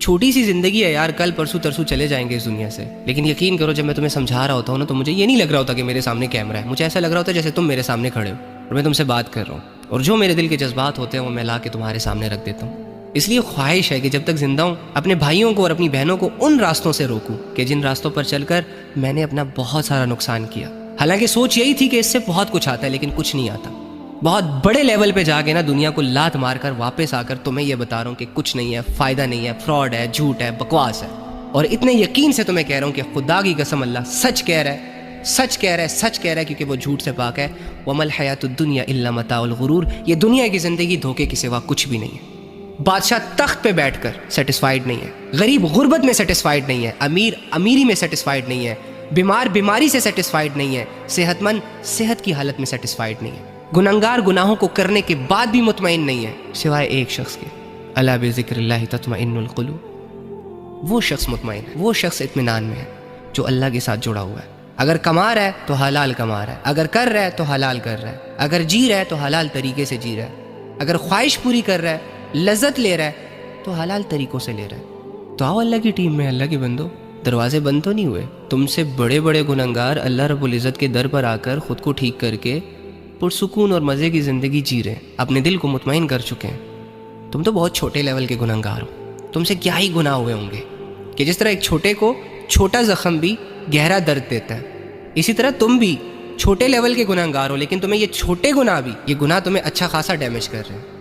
چھوٹی سی زندگی ہے یار، کل پرسوں ترسوں چلے جائیں گے اس دنیا سے، لیکن یقین کرو جب میں تمہیں سمجھا رہا ہوتا ہوں نا تو مجھے یہ نہیں لگ رہا ہوتا کہ میرے سامنے کیمرہ ہے، مجھے ایسا لگ رہا ہوتا ہے جیسے تم میرے سامنے کھڑے ہو اور میں تم سے بات کر رہا ہوں، اور جو میرے دل کے جذبات ہوتے ہیں وہ میں لا کے تمہارے سامنے رکھ دیتا ہوں۔ اس لیے خواہش ہے کہ جب تک زندہ ہوں اپنے بھائیوں کو اور اپنی بہنوں کو ان راستوں سے روکوں کہ جن راستوں پر چل کر میں نے اپنا بہت سارا نقصان کیا۔ حالانکہ سوچ یہی تھی کہ اس سے بہت کچھ آتا ہے لیکن کچھ نہیں آتا۔ بہت بڑے لیول پہ جا کے نا دنیا کو لات مار کر واپس آ کر تمہیں یہ بتا رہا ہوں کہ کچھ نہیں ہے، فائدہ نہیں ہے، فراڈ ہے، جھوٹ ہے، بکواس ہے، اور اتنے یقین سے تمہیں کہہ رہا ہوں کہ خدا کی قسم اللہ سچ کہہ رہا ہے، سچ کہہ رہا ہے، سچ کہہ رہا ہے، کیونکہ وہ جھوٹ سے پاک ہے۔ وَمَا الْحَيَاةُ الدُّنْيَا إِلَّا مَتَاعُ الْغُرُورِ، یہ دنیا کی زندگی دھوکے کے سوا کچھ بھی نہیں ہے۔ بادشاہ تخت پہ بیٹھ کر سیٹسفائیڈ نہیں ہے، غریب غربت میں سیٹسفائیڈ نہیں ہے، امیر امیری میں سیٹسفائیڈ نہیں ہے، بیمار بیماری سے سیٹسفائیڈ نہیں ہے، صحت مند صحت کی حالت میں سیٹسفائیڈ نہیں ہے، گنہگار گناہوں کو کرنے کے بعد بھی مطمئن نہیں ہے، سوائے ایک شخص کے، الا بذکر اللہ تطمئن القلوب۔ وہ شخص مطمئن ہے، وہ شخص اطمینان میں ہے جو اللہ کے ساتھ جڑا ہوا ہے۔ اگر کما رہا ہے تو حلال کما رہا ہے، اگر کر رہا ہے تو حلال کر رہا ہے، اگر جی رہا ہے تو حلال طریقے سے جی رہا ہے، اگر خواہش پوری کر رہا ہے، لذت لے رہا ہے تو حلال طریقوں سے لے رہا ہے۔ تو آؤ اللہ کی ٹیم میں، اللہ کے بندو، دروازے بند تو نہیں ہوئے۔ تم سے بڑے بڑے گنہگار اللہ رب العزت کے در پر آ کر خود کو ٹھیک کر کے پرسکون اور مزے کی زندگی جی رہے ہیں، اپنے دل کو مطمئن کر چکے ہیں۔ تم تو بہت چھوٹے لیول کے گنہگار ہو، تم سے کیا ہی گناہ ہوئے ہوں گے کہ جس طرح ایک چھوٹے کو چھوٹا زخم بھی گہرا درد دیتا ہے، اسی طرح تم بھی چھوٹے لیول کے گنہگار ہو، لیکن تمہیں یہ چھوٹے گناہ بھی، یہ گناہ تمہیں اچھا خاصا ڈیمیج کر رہے ہیں۔